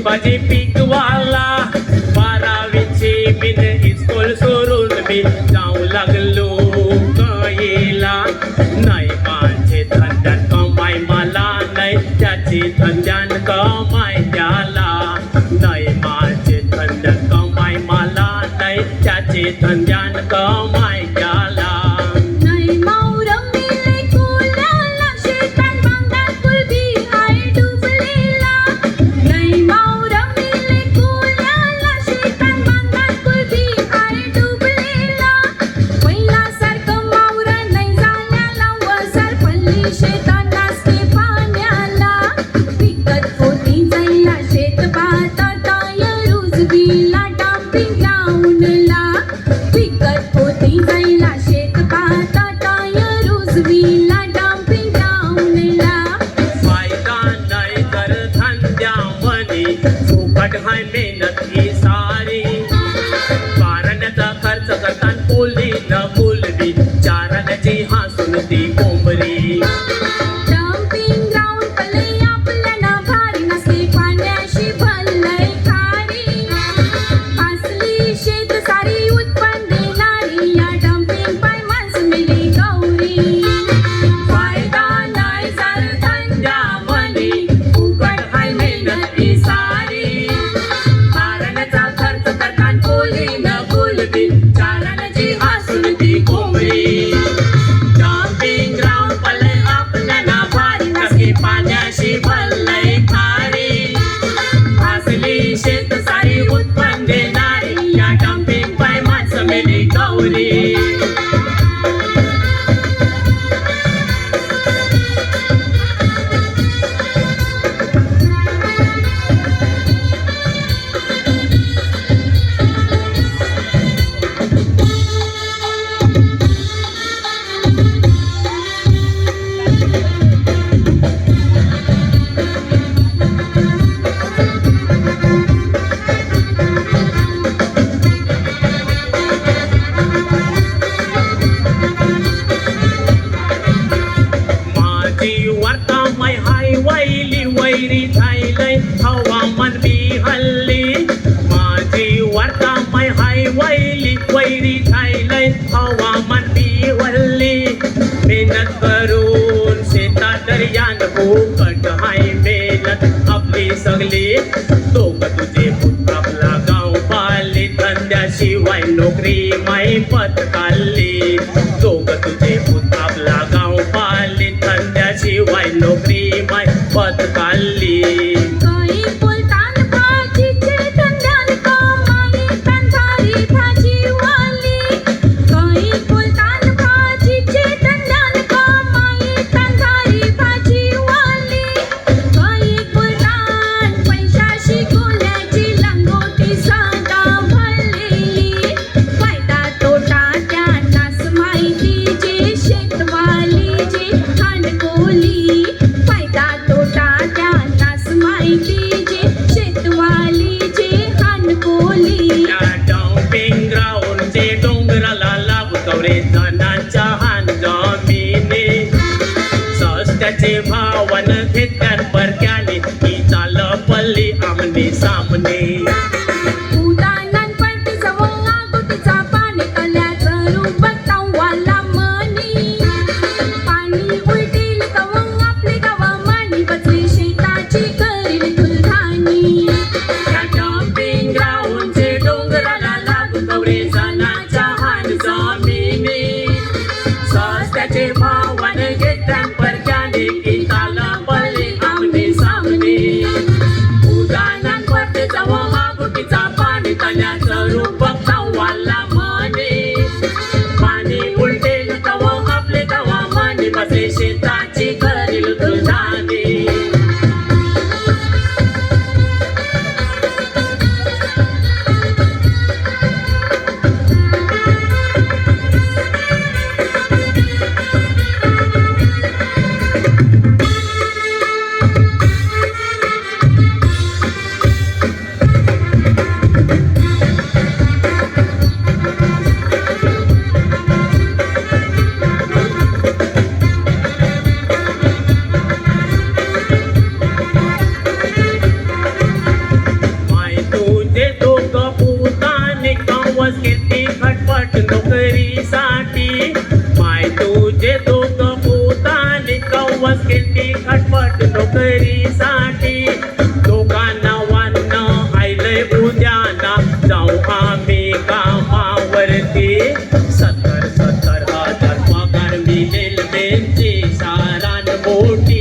भाजी पीकवाला 12वीची बिन इस्कूल सोडून मी जाऊ लागलो गईला नाही माझे धंद्यात कमाई मला नाही त्याची धंद्यात कमाई त्याला नाही माझे धंद्यात कमाई मला नाही त्याची धंद्यात कमाई त्याला फुकट हाय मेहनत ही सारी कारण्याचा खर्च करताना बोलली न बोलवी चारण्याची हसून ती कोंबरी डम्पिंग ग्राउंड पले आपल्या ना भारी नसते पाण्याशी भरलंय खारी असली शेत सारी उत्पन्न देणारी या डम्पिंग पाय माणस मिली गौरी फायदा नाही जर धंद्यामध्ये फुकट हाय मेहनत ही सारी चारण्याची हसून ती कोंबडी डम्पिंग ग्राउंड पले आपल्या ना भारी नसते पाण्याशी भरलंय खारी असली शेत सारी उत्पन्न देणारी या डम्पिंग पाय माणसं मेली गौरी वैरी झालंय हवामान बिहल्ली माझी वार्ता माय हाय वैरी झालंय हवामान बिहल्ली मेहनत करून शेतात दर्यान फुकट हाय मेहनत आपली सगळी दोघ तुझे पुत्र आपला गाव पाले धंद्याशिवाय नोकरी माय पत्काली दोघ तुझे पुत्र आपला गाव पाले धंद्याशिवाय नोकरी माय पत्काली डम्पिंग ग्राउंडचे डोंगराला लागवरे जणांच्या हान जमिनी सस्त्याचे भावन घेत्यात परक्याने ही चाल पल्ली आमने सामने भावन घेत्यात परक्याने की चाल पल्ली आमने खटपट नोकरीसाठी दोघांना वाटणं आयलंय उद्याना जाऊ आम्ही कामावरती 70,000 पगार मिळेल बेंची सारान मोठी